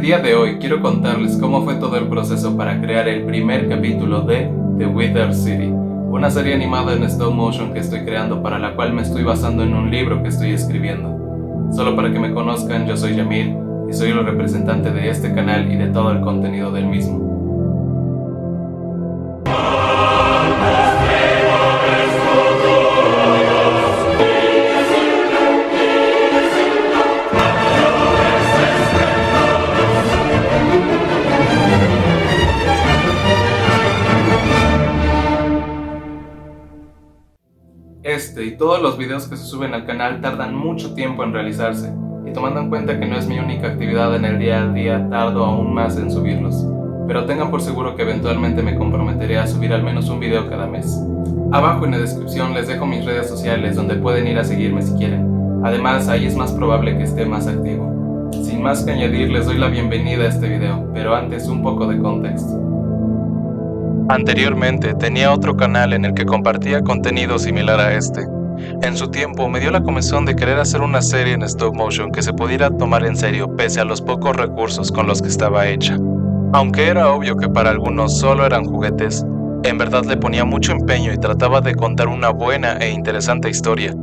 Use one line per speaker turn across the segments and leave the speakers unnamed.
día de hoy quiero contarles cómo fue todo el proceso para crear el primer capítulo de The Wither City, una serie animada en stop motion que estoy creando, para la cual me estoy basando en un libro que estoy escribiendo. Solo para que me conozcan, yo soy Yamil y soy el representante de este canal y de todo el contenido del mismo. Este y todos los videos que se suben al canal tardan mucho tiempo en realizarse, y tomando en cuenta que no es mi única actividad en el día a día, tardo aún más en subirlos. Pero tengan por seguro que eventualmente me comprometeré a subir al menos un video cada mes. Abajo en la descripción les dejo mis redes sociales donde pueden ir a seguirme si quieren. Además, ahí es más probable que esté más activo. Sin más que añadir, les doy la bienvenida a este video, pero antes un poco de contexto. Anteriormente tenía otro canal en el que compartía contenido similar a este. En su tiempo me dio la comezón de querer hacer una serie en stop motion que se pudiera tomar en serio pese a los pocos recursos con los que estaba hecha. Aunque era obvio que para algunos solo eran juguetes, en verdad le ponía mucho empeño y trataba de contar una buena e interesante historia.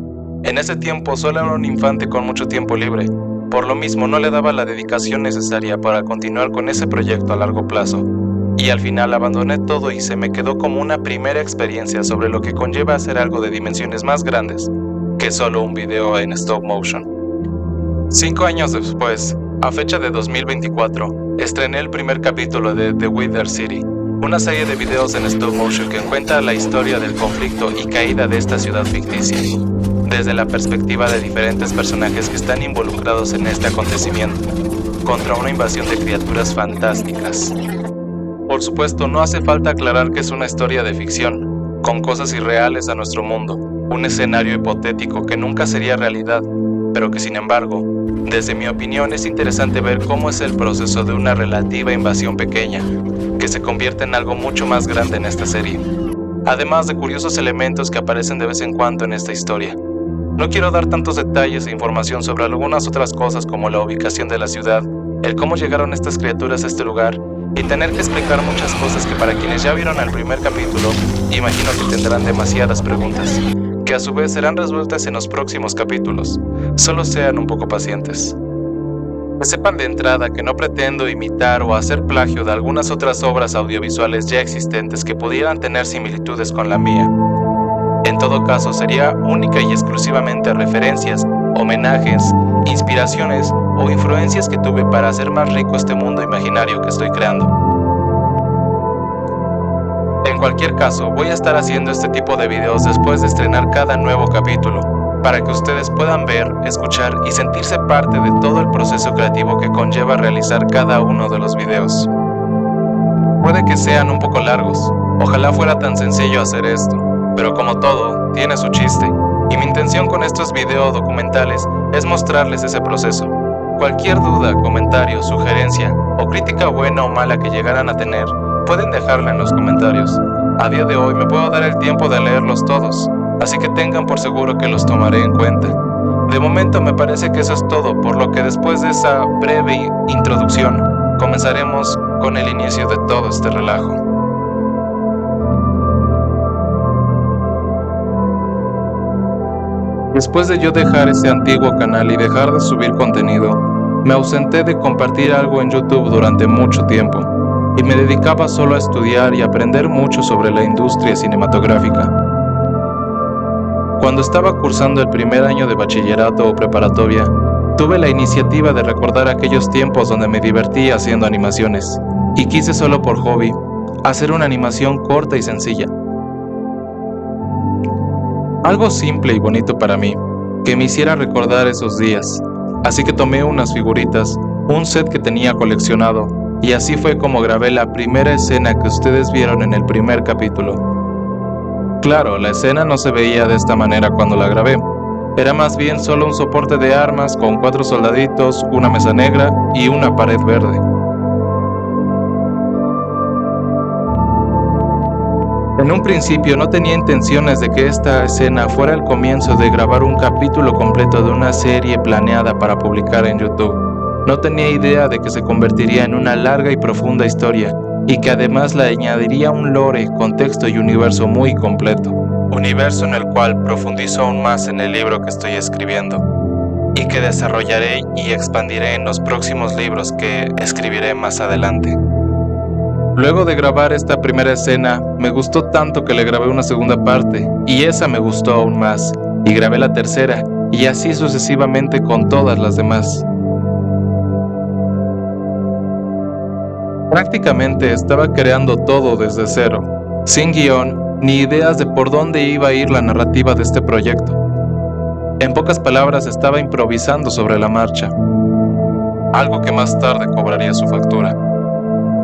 En ese tiempo solo era un infante con mucho tiempo libre, por lo mismo no le daba la dedicación necesaria para continuar con ese proyecto a largo plazo. Y al final abandoné todo y se me quedó como una primera experiencia sobre lo que conlleva hacer algo de dimensiones más grandes que solo un video en stop motion. 5 años después, a fecha de 2024, estrené el primer capítulo de The Wither City, una serie de videos en stop motion que cuenta la historia del conflicto y caída de esta ciudad ficticia, desde la perspectiva de diferentes personajes que están involucrados en este acontecimiento, contra una invasión de criaturas fantásticas. Por supuesto, no hace falta aclarar que es una historia de ficción, con cosas irreales a nuestro mundo, un escenario hipotético que nunca sería realidad, pero que sin embargo, desde mi opinión es interesante ver cómo es el proceso de una relativa invasión pequeña, que se convierte en algo mucho más grande en esta serie, además de curiosos elementos que aparecen de vez en cuando en esta historia. No quiero dar tantos detalles e información sobre algunas otras cosas como la ubicación de la ciudad, el cómo llegaron estas criaturas a este lugar, y tener que explicar muchas cosas que para quienes ya vieron el primer capítulo, imagino que tendrán demasiadas preguntas, que a su vez serán resueltas en los próximos capítulos. Solo sean un poco pacientes. Que sepan de entrada que no pretendo imitar o hacer plagio de algunas otras obras audiovisuales ya existentes que pudieran tener similitudes con la mía. En todo caso, sería única y exclusivamente referencias, homenajes, inspiraciones o influencias que tuve para hacer más rico este mundo imaginario que estoy creando. En cualquier caso, voy a estar haciendo este tipo de videos después de estrenar cada nuevo capítulo, para que ustedes puedan ver, escuchar y sentirse parte de todo el proceso creativo que conlleva realizar cada uno de los videos. Puede que sean un poco largos, ojalá fuera tan sencillo hacer esto, pero como todo, tiene su chiste, y mi intención con estos videos documentales es mostrarles ese proceso. Cualquier duda, comentario, sugerencia o crítica buena o mala que llegaran a tener, pueden dejarla en los comentarios. A día de hoy me puedo dar el tiempo de leerlos todos, así que tengan por seguro que los tomaré en cuenta. De momento me parece que eso es todo, por lo que después de esa breve introducción, comenzaremos con el inicio de todo este relajo. Después de yo dejar ese antiguo canal y dejar de subir contenido, me ausenté de compartir algo en YouTube durante mucho tiempo, y me dedicaba solo a estudiar y aprender mucho sobre la industria cinematográfica. Cuando estaba cursando el primer año de bachillerato o preparatoria, tuve la iniciativa de recordar aquellos tiempos donde me divertí haciendo animaciones, y quise solo por hobby hacer una animación corta y sencilla. Algo simple y bonito para mí, que me hiciera recordar esos días. Así que tomé unas figuritas, un set que tenía coleccionado, y así fue como grabé la primera escena que ustedes vieron en el primer capítulo. Claro, la escena no se veía de esta manera cuando la grabé. Era más bien solo un soporte de armas con 4 soldaditos, una mesa negra y una pared verde. En un principio no tenía intenciones de que esta escena fuera el comienzo de grabar un capítulo completo de una serie planeada para publicar en YouTube. No tenía idea de que se convertiría en una larga y profunda historia, y que además le añadiría un lore, contexto y universo muy completo. Universo en el cual profundizo aún más en el libro que estoy escribiendo, y que desarrollaré y expandiré en los próximos libros que escribiré más adelante. Luego de grabar esta primera escena, me gustó tanto que le grabé una segunda parte, y esa me gustó aún más, y grabé la tercera, y así sucesivamente con todas las demás. Prácticamente estaba creando todo desde cero, sin guión ni ideas de por dónde iba a ir la narrativa de este proyecto. En pocas palabras, estaba improvisando sobre la marcha, algo que más tarde cobraría su factura,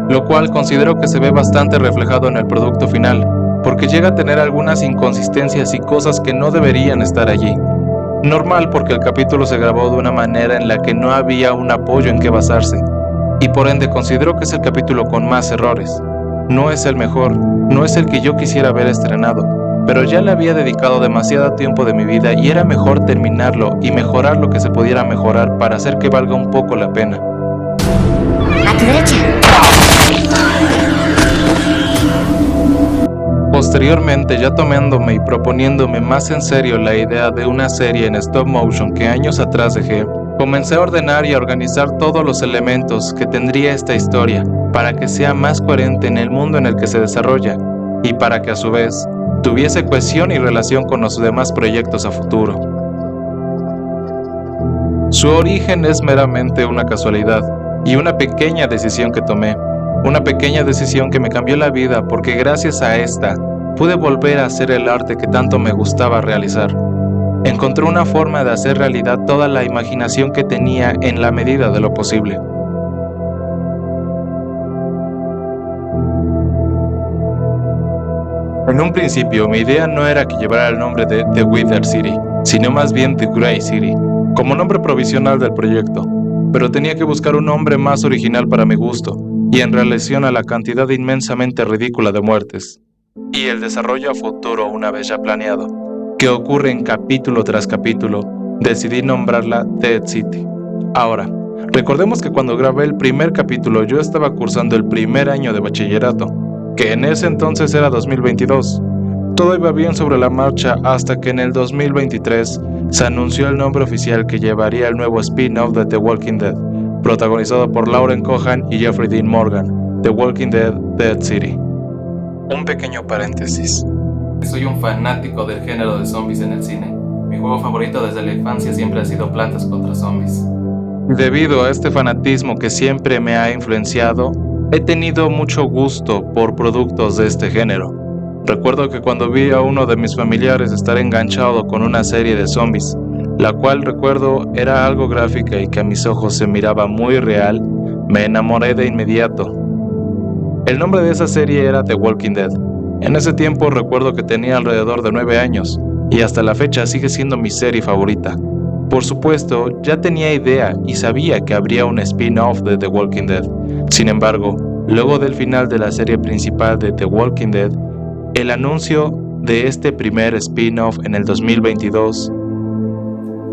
lo cual considero que se ve bastante reflejado en el producto final, porque llega a tener algunas inconsistencias y cosas que no deberían estar allí. Normal, porque el capítulo se grabó de una manera en la que no había un apoyo en que basarse, y por ende considero que es el capítulo con más errores. No es el mejor, no es el que yo quisiera haber estrenado, pero ya le había dedicado demasiado tiempo de mi vida y era mejor terminarlo y mejorar lo que se pudiera mejorar para hacer que valga un poco la pena.
A tu derecha.
Posteriormente, ya tomándome y proponiéndome más en serio la idea de una serie en stop motion que años atrás dejé, comencé a ordenar y a organizar todos los elementos que tendría esta historia para que sea más coherente en el mundo en el que se desarrolla y para que a su vez tuviese cohesión y relación con los demás proyectos a futuro. Su origen es meramente una casualidad y una pequeña decisión que tomé, una pequeña decisión que me cambió la vida porque gracias a esta pude volver a hacer el arte que tanto me gustaba realizar. Encontré una forma de hacer realidad toda la imaginación que tenía en la medida de lo posible. En un principio, mi idea no era que llevara el nombre de The Wither City, sino más bien The Grey City, como nombre provisional del proyecto, pero tenía que buscar un nombre más original para mi gusto, y en relación a la cantidad inmensamente ridícula de muertes, y el desarrollo a futuro una vez ya planeado, que ocurre en capítulo tras capítulo, decidí nombrarla Dead City. Ahora, recordemos que cuando grabé el primer capítulo yo estaba cursando el primer año de bachillerato, que en ese entonces era 2022. Todo iba bien sobre la marcha hasta que en el 2023 se anunció el nombre oficial que llevaría el nuevo spin-off de The Walking Dead, protagonizado por Lauren Cohan y Jeffrey Dean Morgan, The Walking Dead: Dead City. Un pequeño paréntesis.
Soy un fanático del género de zombies en el cine. Mi juego favorito desde la infancia siempre ha sido Plantas contra Zombies.
Debido a este fanatismo que siempre me ha influenciado, he tenido mucho gusto por productos de este género. Recuerdo que cuando vi a uno de mis familiares estar enganchado con una serie de zombies, la cual recuerdo era algo gráfica y que a mis ojos se miraba muy real, me enamoré de inmediato. El nombre de esa serie era The Walking Dead. En ese tiempo recuerdo que tenía alrededor de 9 años, y hasta la fecha sigue siendo mi serie favorita. Por supuesto, ya tenía idea y sabía que habría un spin-off de The Walking Dead. Sin embargo, luego del final de la serie principal de The Walking Dead, el anuncio de este primer spin-off en el 2022,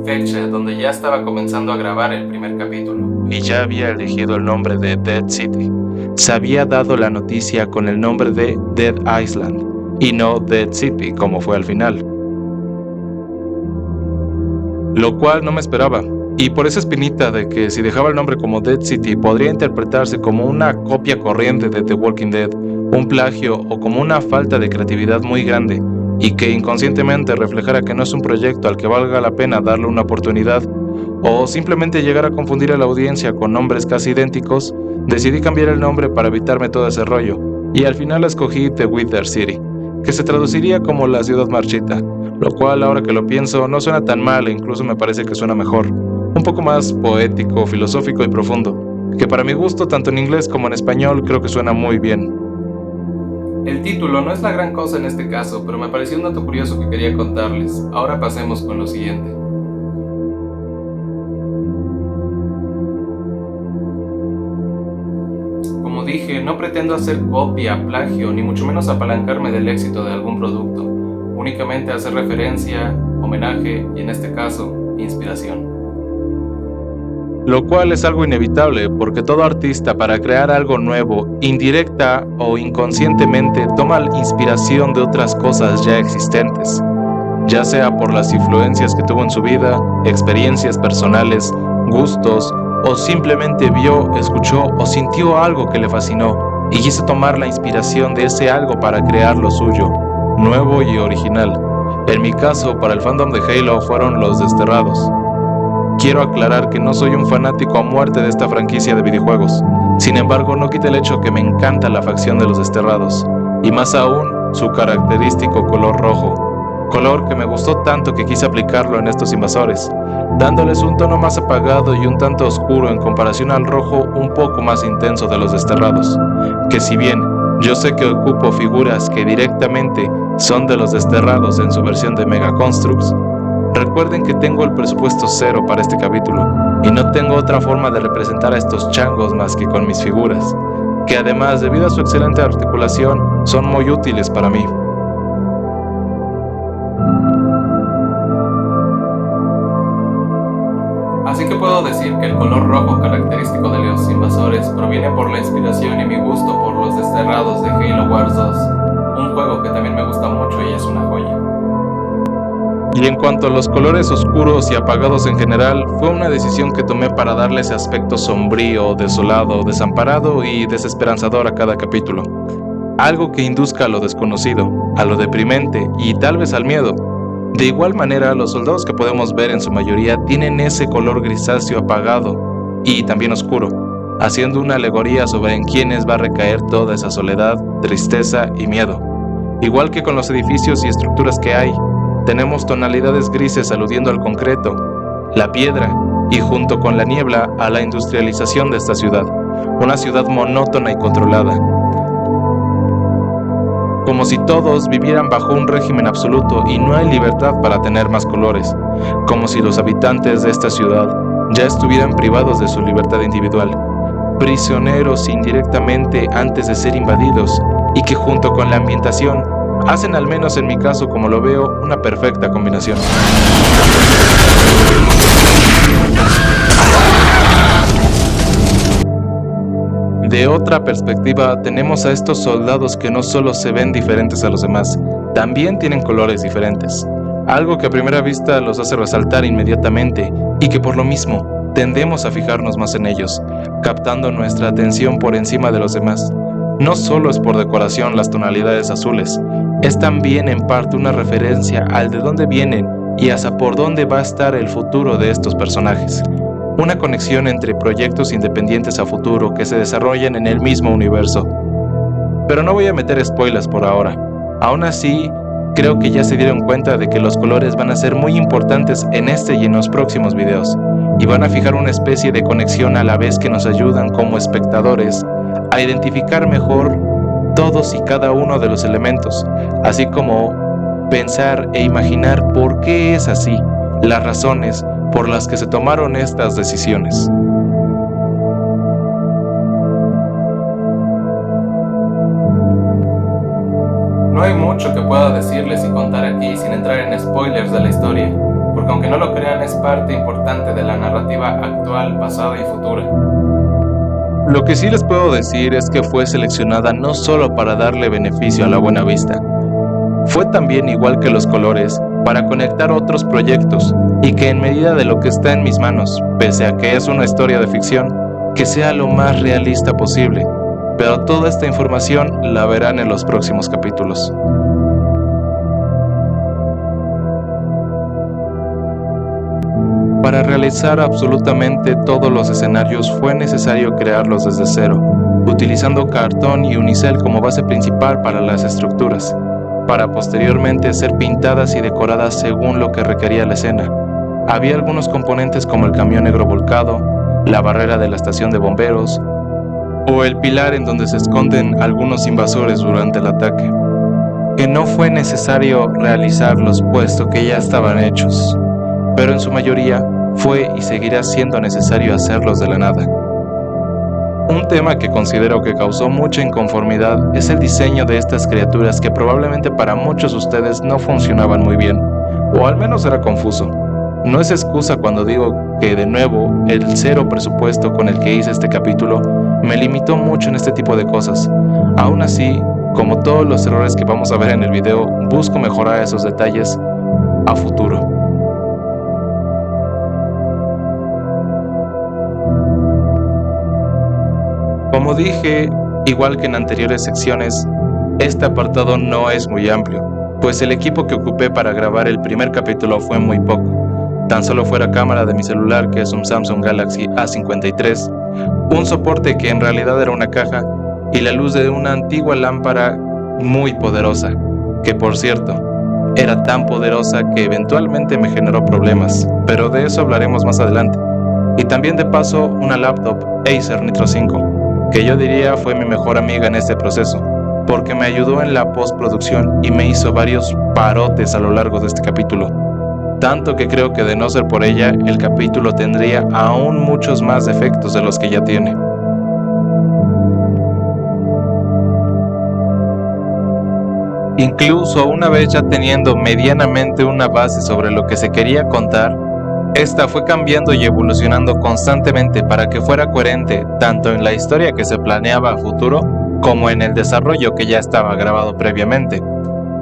fecha donde ya estaba comenzando a grabar el primer capítulo,
y ya había elegido el nombre de Dead City, se había dado la noticia con el nombre de Dead Island, y no Dead City como fue al final. Lo cual no me esperaba, y por esa espinita de que si dejaba el nombre como Dead City podría interpretarse como una copia corriente de The Walking Dead, un plagio o como una falta de creatividad muy grande, y que inconscientemente reflejara que no es un proyecto al que valga la pena darle una oportunidad, o simplemente llegar a confundir a la audiencia con nombres casi idénticos, decidí cambiar el nombre para evitarme todo ese rollo, y al final escogí The Wither City, que se traduciría como la ciudad marchita, lo cual ahora que lo pienso no suena tan mal e incluso me parece que suena mejor, un poco más poético, filosófico y profundo, que para mi gusto tanto en inglés como en español creo que suena muy bien.
El título no es la gran cosa en este caso, pero me pareció un dato curioso que quería contarles. Ahora pasemos con lo siguiente. Como dije, no pretendo hacer copia, plagio, ni mucho menos apalancarme del éxito de algún producto. Únicamente hacer referencia, homenaje y en este caso, inspiración.
lo cual es algo inevitable porque todo artista para crear algo nuevo, indirecta o inconscientemente, toma inspiración de otras cosas ya existentes, ya sea por las influencias que tuvo en su vida, experiencias personales, gustos, o simplemente vio, escuchó o sintió algo que le fascinó y quiso tomar la inspiración de ese algo para crear lo suyo, nuevo y original. En mi caso, para el fandom de Halo fueron Los Desterrados. Quiero aclarar que no soy un fanático a muerte de esta franquicia de videojuegos. Sin embargo, no quita el hecho que me encanta la facción de Los Desterrados, y más aún, su característico color rojo. Color que me gustó tanto que quise aplicarlo en estos invasores, dándoles un tono más apagado y un tanto oscuro en comparación al rojo un poco más intenso de Los Desterrados, que si bien yo sé que ocupo figuras que directamente son de Los Desterrados en su versión de Mega Construx, recuerden que tengo el presupuesto cero para este capítulo y no tengo otra forma de representar a estos changos más que con mis figuras, que además, debido a su excelente articulación, son muy útiles para mí.
Así que puedo decir que el color rojo característico de los invasores proviene por la inspiración y mi gusto por Los Desterrados de Halo Wars 2, un juego que también me gusta mucho y es una joya.
Y en cuanto a los colores oscuros y apagados en general, fue una decisión que tomé para darle ese aspecto sombrío, desolado, desamparado y desesperanzador a cada capítulo. Algo que induzca a lo desconocido, a lo deprimente y tal vez al miedo. De igual manera, los soldados que podemos ver en su mayoría tienen ese color grisáceo apagado y también oscuro, haciendo una alegoría sobre en quienes va a recaer toda esa soledad, tristeza y miedo. Igual que con los edificios y estructuras que hay, tenemos tonalidades grises aludiendo al concreto, la piedra y junto con la niebla a la industrialización de esta ciudad, una ciudad monótona y controlada. Como si todos vivieran bajo un régimen absoluto y no hay libertad para tener más colores, como si los habitantes de esta ciudad ya estuvieran privados de su libertad individual, prisioneros indirectamente antes de ser invadidos, y que junto con la ambientación hacen, al menos en mi caso como lo veo, una perfecta combinación. De otra perspectiva, tenemos a estos soldados que no solo se ven diferentes a los demás, también tienen colores diferentes, algo que a primera vista los hace resaltar inmediatamente y que por lo mismo tendemos a fijarnos más en ellos, captando nuestra atención por encima de los demás. No solo es por decoración las tonalidades azules, es también en parte una referencia al de dónde vienen y hasta por dónde va a estar el futuro de estos personajes. Una conexión entre proyectos independientes a futuro que se desarrollan en el mismo universo. Pero no voy a meter spoilers por ahora. Aún así, creo que ya se dieron cuenta de que los colores van a ser muy importantes en este y en los próximos videos, y van a fijar una especie de conexión a la vez que nos ayudan como espectadores a identificar mejor todos y cada uno de los elementos, así como pensar e imaginar por qué es así, las razones por las que se tomaron estas decisiones.
No hay mucho que pueda decirles y contar aquí sin entrar en spoilers de la historia, porque aunque no lo crean es parte importante de la narrativa actual, pasada y futura.
Lo que sí les puedo decir es que fue seleccionada no solo para darle beneficio a la buena vista, fue también, igual que los colores, para conectar otros proyectos y que en medida de lo que está en mis manos, pese a que es una historia de ficción, que sea lo más realista posible, pero toda esta información la verán en los próximos capítulos. Para realizar absolutamente todos los escenarios fue necesario crearlos desde cero, utilizando cartón y unicel como base principal para las estructuras, para posteriormente ser pintadas y decoradas según lo que requería la escena. Había algunos componentes como el camión negro volcado, la barrera de la estación de bomberos, o el pilar en donde se esconden algunos invasores durante el ataque, que no fue necesario realizarlos puesto que ya estaban hechos, pero en su mayoría fue y seguirá siendo necesario hacerlos de la nada. Un tema que considero que causó mucha inconformidad es el diseño de estas criaturas que probablemente para muchos de ustedes no funcionaban muy bien, o al menos era confuso. No es excusa cuando digo que de nuevo el cero presupuesto con el que hice este capítulo me limitó mucho en este tipo de cosas. Aún así, como todos los errores que vamos a ver en el video, busco mejorar esos detalles a futuro. Como dije, igual que en anteriores secciones, este apartado no es muy amplio, pues el equipo que ocupé para grabar el primer capítulo fue muy poco. Tan solo fue la cámara de mi celular, que es un Samsung Galaxy A53, un soporte que en realidad era una caja, y la luz de una antigua lámpara muy poderosa, que por cierto, era tan poderosa que eventualmente me generó problemas, pero de eso hablaremos más adelante. Y también de paso una laptop Acer Nitro 5, que yo diría fue mi mejor amiga en este proceso, porque me ayudó en la postproducción y me hizo varios parotes a lo largo de este capítulo. Tanto que creo que de no ser por ella, el capítulo tendría aún muchos más defectos de los que ya tiene. Incluso una vez ya teniendo medianamente una base sobre lo que se quería contar, esta fue cambiando y evolucionando constantemente para que fuera coherente tanto en la historia que se planeaba a futuro como en el desarrollo que ya estaba grabado previamente,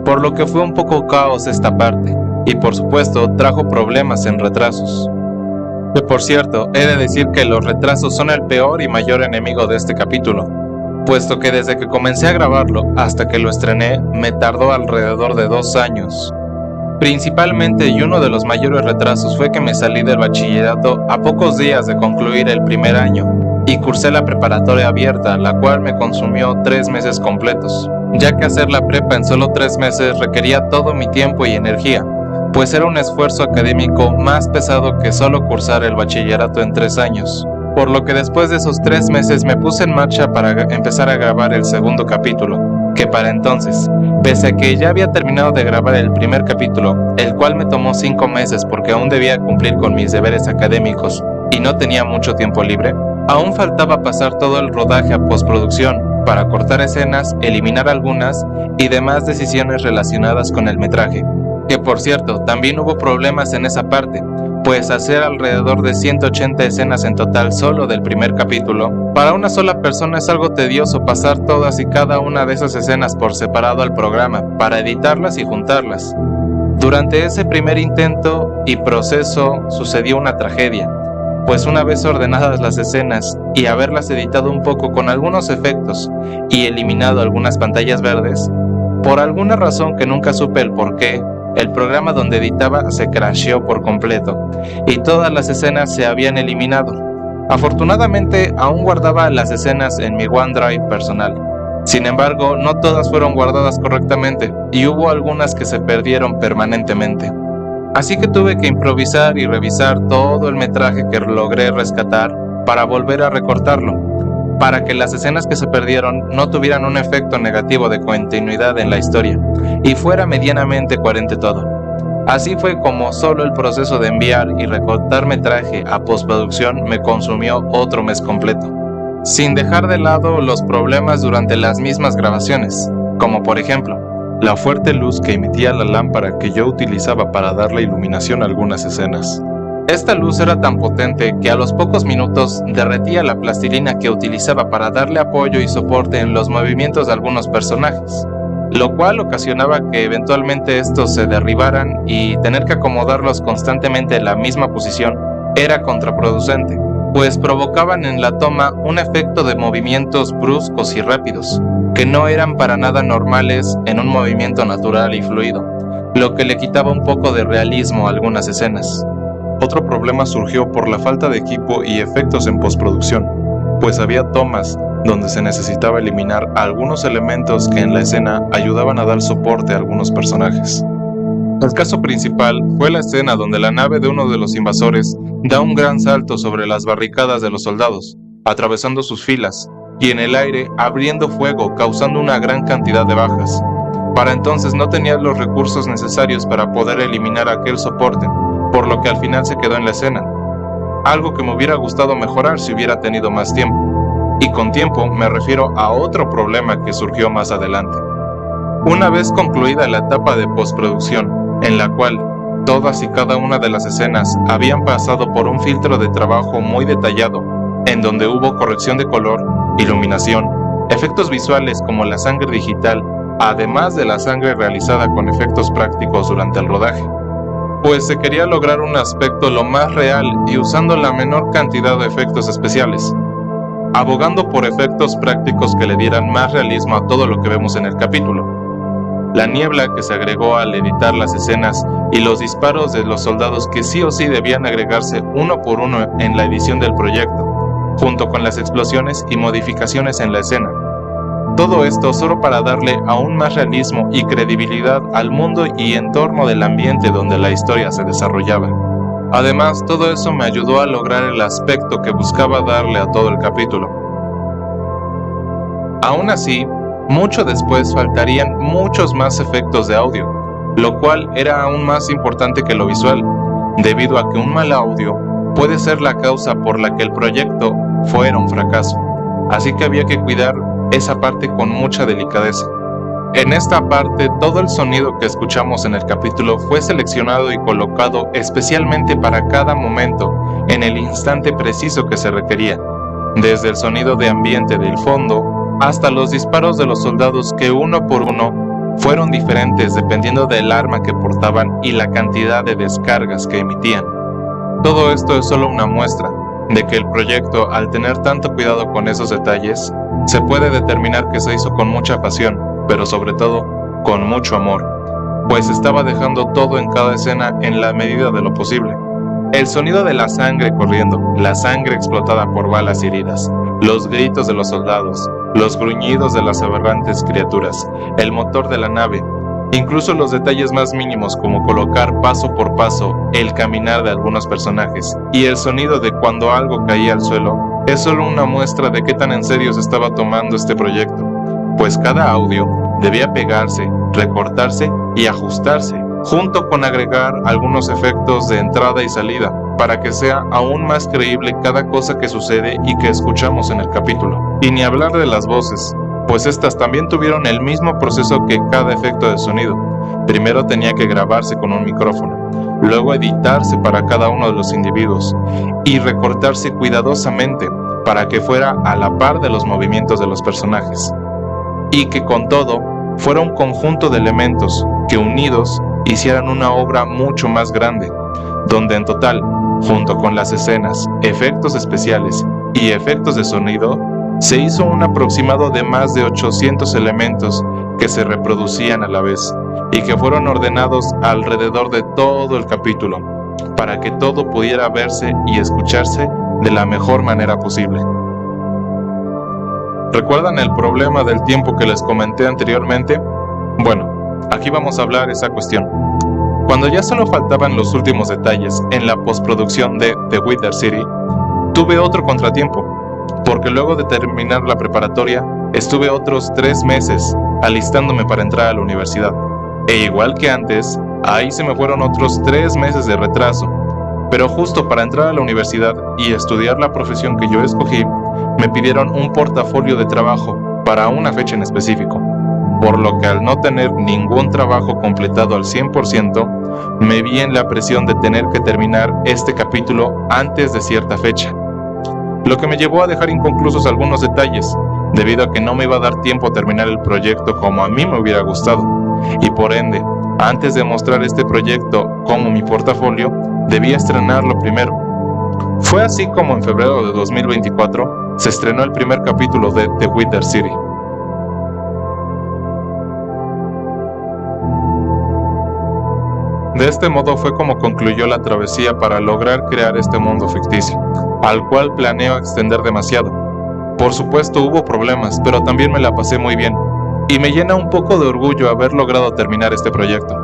por lo que fue un poco caos esta parte, y por supuesto trajo problemas en retrasos. Que por cierto, he de decir que los retrasos son el peor y mayor enemigo de este capítulo, puesto que desde que comencé a grabarlo hasta que lo estrené me tardó alrededor de 2 años. Principalmente, y uno de los mayores retrasos fue que me salí del bachillerato a pocos días de concluir el primer año y cursé la preparatoria abierta, la cual me consumió 3 meses completos, ya que hacer la prepa en solo 3 meses requería todo mi tiempo y energía, pues era un esfuerzo académico más pesado que solo cursar el bachillerato en 3 años. Por lo que después de esos 3 meses me puse en marcha para empezar a grabar el segundo capítulo, que para entonces, pese a que ya había terminado de grabar el primer capítulo, el cual me tomó 5 meses porque aún debía cumplir con mis deberes académicos y no tenía mucho tiempo libre, aún faltaba pasar todo el rodaje a postproducción para cortar escenas, eliminar algunas y demás decisiones relacionadas con el metraje. Que por cierto, también hubo problemas en esa parte, pues hacer alrededor de 180 escenas en total solo del primer capítulo, para una sola persona es algo tedioso pasar todas y cada una de esas escenas por separado al programa, para editarlas y juntarlas. Durante ese primer intento y proceso sucedió una tragedia, pues una vez ordenadas las escenas y haberlas editado un poco con algunos efectos y eliminado algunas pantallas verdes, por alguna razón que nunca supe el porqué, el programa donde editaba se crasheó por completo y todas las escenas se habían eliminado. Afortunadamente aún guardaba las escenas en mi OneDrive personal. Sin embargo, no todas fueron guardadas correctamente y hubo algunas que se perdieron permanentemente. Así que tuve que improvisar y revisar todo el metraje que logré rescatar para volver a recortarlo, para que las escenas que se perdieron no tuvieran un efecto negativo de continuidad en la historia y fuera medianamente coherente todo. Así fue como solo el proceso de enviar y recortar metraje a postproducción me consumió otro mes completo, sin dejar de lado los problemas durante las mismas grabaciones, como por ejemplo, la fuerte luz que emitía la lámpara que yo utilizaba para darle iluminación a algunas escenas. Esta luz era tan potente que a los pocos minutos derretía la plastilina que utilizaba para darle apoyo y soporte en los movimientos de algunos personajes, lo cual ocasionaba que eventualmente estos se derribaran y tener que acomodarlos constantemente en la misma posición era contraproducente, pues provocaban en la toma un efecto de movimientos bruscos y rápidos, que no eran para nada normales en un movimiento natural y fluido, lo que le quitaba un poco de realismo a algunas escenas. Otro problema surgió por la falta de equipo y efectos en postproducción, pues había tomas donde se necesitaba eliminar algunos elementos que en la escena ayudaban a dar soporte a algunos personajes. El caso principal fue la escena donde la nave de uno de los invasores da un gran salto sobre las barricadas de los soldados, atravesando sus filas, y en el aire abriendo fuego, causando una gran cantidad de bajas. Para entonces no tenía los recursos necesarios para poder eliminar aquel soporte, por lo que al final se quedó en la escena, algo que me hubiera gustado mejorar si hubiera tenido más tiempo, y con tiempo me refiero a otro problema que surgió más adelante. Una vez concluida la etapa de postproducción, en la cual Todas y cada una de las escenas habían pasado por un filtro de trabajo muy detallado, en donde hubo corrección de color, iluminación, efectos visuales como la sangre digital, además de la sangre realizada con efectos prácticos durante el rodaje, pues se quería lograr un aspecto lo más real y usando la menor cantidad de efectos especiales, abogando por efectos prácticos que le dieran más realismo a todo lo que vemos en el capítulo. La niebla que se agregó al editar las escenas y los disparos de los soldados que sí o sí debían agregarse uno por uno en la edición del proyecto, junto con las explosiones y modificaciones en la escena. Todo esto solo para darle aún más realismo y credibilidad al mundo y entorno del ambiente donde la historia se desarrollaba. Además, todo eso me ayudó a lograr el aspecto que buscaba darle a todo el capítulo. Aún así, mucho después faltarían muchos más efectos de audio, lo cual era aún más importante que lo visual, debido a que un mal audio puede ser la causa por la que el proyecto fuera un fracaso, así que había que cuidar esa parte con mucha delicadeza. En esta parte, todo el sonido que escuchamos en el capítulo fue seleccionado y colocado especialmente para cada momento, en el instante preciso que se requería, desde el sonido de ambiente del fondo hasta los disparos de los soldados que uno por uno fueron diferentes dependiendo del arma que portaban y la cantidad de descargas que emitían. Todo esto es solo una muestra de que el proyecto, al tener tanto cuidado con esos detalles, se puede determinar que se hizo con mucha pasión, pero sobre todo con mucho amor, pues estaba dejando todo en cada escena en la medida de lo posible. El sonido de la sangre corriendo, la sangre explotada por balas y heridas, los gritos de los soldados, los gruñidos de las aberrantes criaturas, el motor de la nave, incluso los detalles más mínimos como colocar paso por paso el caminar de algunos personajes y el sonido de cuando algo caía al suelo, es solo una muestra de qué tan en serio se estaba tomando este proyecto, pues cada audio debía pegarse, recortarse y ajustarse, junto con agregar algunos efectos de entrada y salida, para que sea aún más creíble cada cosa que sucede y que escuchamos en el capítulo. Y ni hablar de las voces, pues estas también tuvieron el mismo proceso que cada efecto de sonido. Primero tenía que grabarse con un micrófono, luego editarse para cada uno de los individuos y recortarse cuidadosamente para que fuera a la par de los movimientos de los personajes. Y que con todo fuera un conjunto de elementos que unidos hicieran una obra mucho más grande, donde en total, junto con las escenas, efectos especiales y efectos de sonido, se hizo un aproximado de más de 800 elementos que se reproducían a la vez y que fueron ordenados alrededor de todo el capítulo, para que todo pudiera verse y escucharse de la mejor manera posible. ¿Recuerdan el problema del tiempo que les comenté anteriormente? Bueno, aquí vamos a hablar esa cuestión. Cuando ya solo faltaban los últimos detalles en la postproducción de The Wither City, tuve otro contratiempo, porque luego de terminar la preparatoria, estuve otros 3 meses alistándome para entrar a la universidad. E igual que antes, ahí se me fueron otros 3 meses de retraso. Pero justo para entrar a la universidad y estudiar la profesión que yo escogí, me pidieron un portafolio de trabajo para una fecha en específico, por lo que al no tener ningún trabajo completado al 100%, me vi en la presión de tener que terminar este capítulo antes de cierta fecha, lo que me llevó a dejar inconclusos algunos detalles, debido a que no me iba a dar tiempo a terminar el proyecto como a mí me hubiera gustado, y por ende, antes de mostrar este proyecto como mi portafolio, debía estrenarlo primero. Fue así como en febrero de 2024 se estrenó el primer capítulo de The Wither City. De este modo fue como concluyó la travesía para lograr crear este mundo ficticio, al cual planeo extender demasiado. Por supuesto hubo problemas, pero también me la pasé muy bien, y me llena un poco de orgullo haber logrado terminar este proyecto.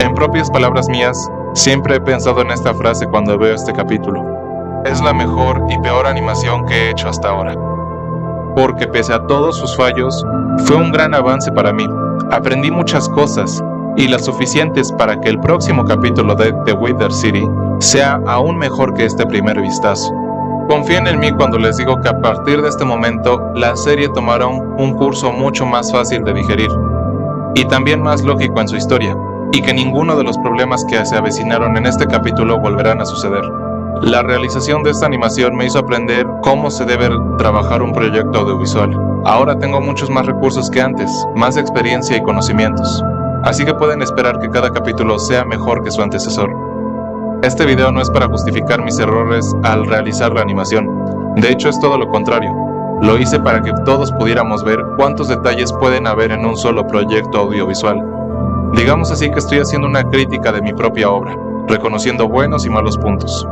En propias palabras mías, siempre he pensado en esta frase cuando veo este capítulo. Es la mejor y peor animación que he hecho hasta ahora. Porque pese a todos sus fallos, fue un gran avance para mí. Aprendí muchas cosas, y las suficientes para que el próximo capítulo de The Wither City sea aún mejor que este primer vistazo. Confíen en mí cuando les digo que a partir de este momento, la serie tomará un curso mucho más fácil de digerir, y también más lógico en su historia, y que ninguno de los problemas que se avecinaron en este capítulo volverán a suceder. La realización de esta animación me hizo aprender cómo se debe trabajar un proyecto audiovisual. Ahora tengo muchos más recursos que antes, más experiencia y conocimientos. Así que pueden esperar que cada capítulo sea mejor que su antecesor. Este video no es para justificar mis errores al realizar la animación. De hecho, es todo lo contrario. Lo hice para que todos pudiéramos ver cuántos detalles pueden haber en un solo proyecto audiovisual. Digamos así que estoy haciendo una crítica de mi propia obra, reconociendo buenos y malos puntos.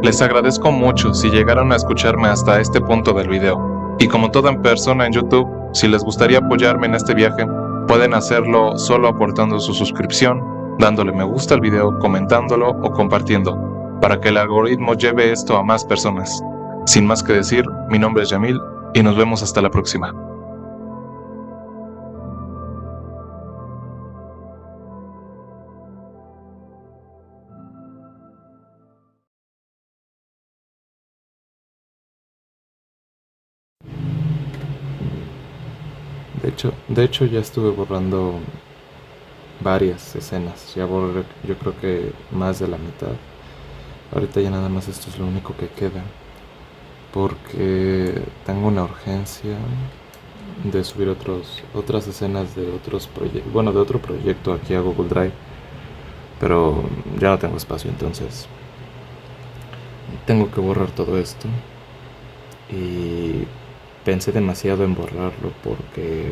Les agradezco mucho si llegaron a escucharme hasta este punto del video. Y como toda persona en YouTube, si les gustaría apoyarme en este viaje, pueden hacerlo solo aportando su suscripción, dándole me gusta al video, comentándolo o compartiendo, para que el algoritmo lleve esto a más personas. Sin más que decir, mi nombre es Yamil y nos vemos hasta la próxima. De hecho ya estuve borrando varias escenas, ya borré yo creo que más de la mitad. Ahorita ya nada más esto es lo único que queda, porque tengo una urgencia de subir otras escenas de otros proyectos, bueno, de otro proyecto aquí a Google Drive, pero ya no tengo espacio, entonces tengo que borrar todo esto. Y pensé demasiado en borrarlo porque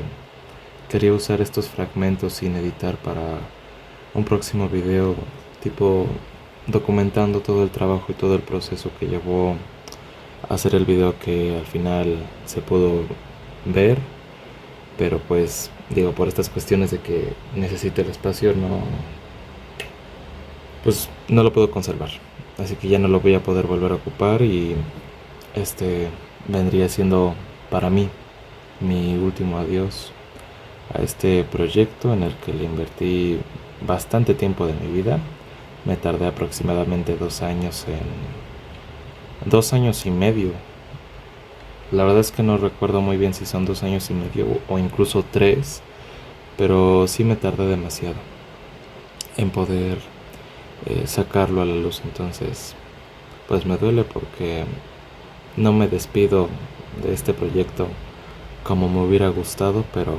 quería usar estos fragmentos sin editar para un próximo video, tipo documentando todo el trabajo y todo el proceso que llevó a hacer el video que al final se pudo ver, pero pues digo, por estas cuestiones de que necesito el espacio, pues no lo puedo conservar, así que ya no lo voy a poder volver a ocupar y este vendría siendo para mí mi último adiós a este proyecto en el que le invertí bastante tiempo de mi vida. Me tardé aproximadamente 2 años 2 años y medio. La verdad es que no recuerdo muy bien si son 2 años y medio o incluso 3, pero sí me tardé demasiado en poder sacarlo a la luz. Entonces pues me duele porque no me despido de este proyecto como me hubiera gustado, pero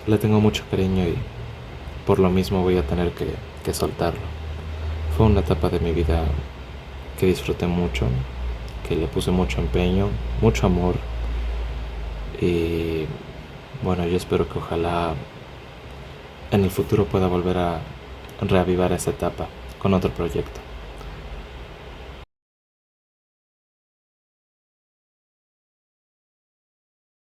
le tengo mucho cariño y por lo mismo voy a tener que soltarlo. Fue una etapa de mi vida que disfruté mucho, que le puse mucho empeño, mucho amor, y bueno, yo espero que ojalá en el futuro pueda volver a reavivar esa etapa con otro proyecto.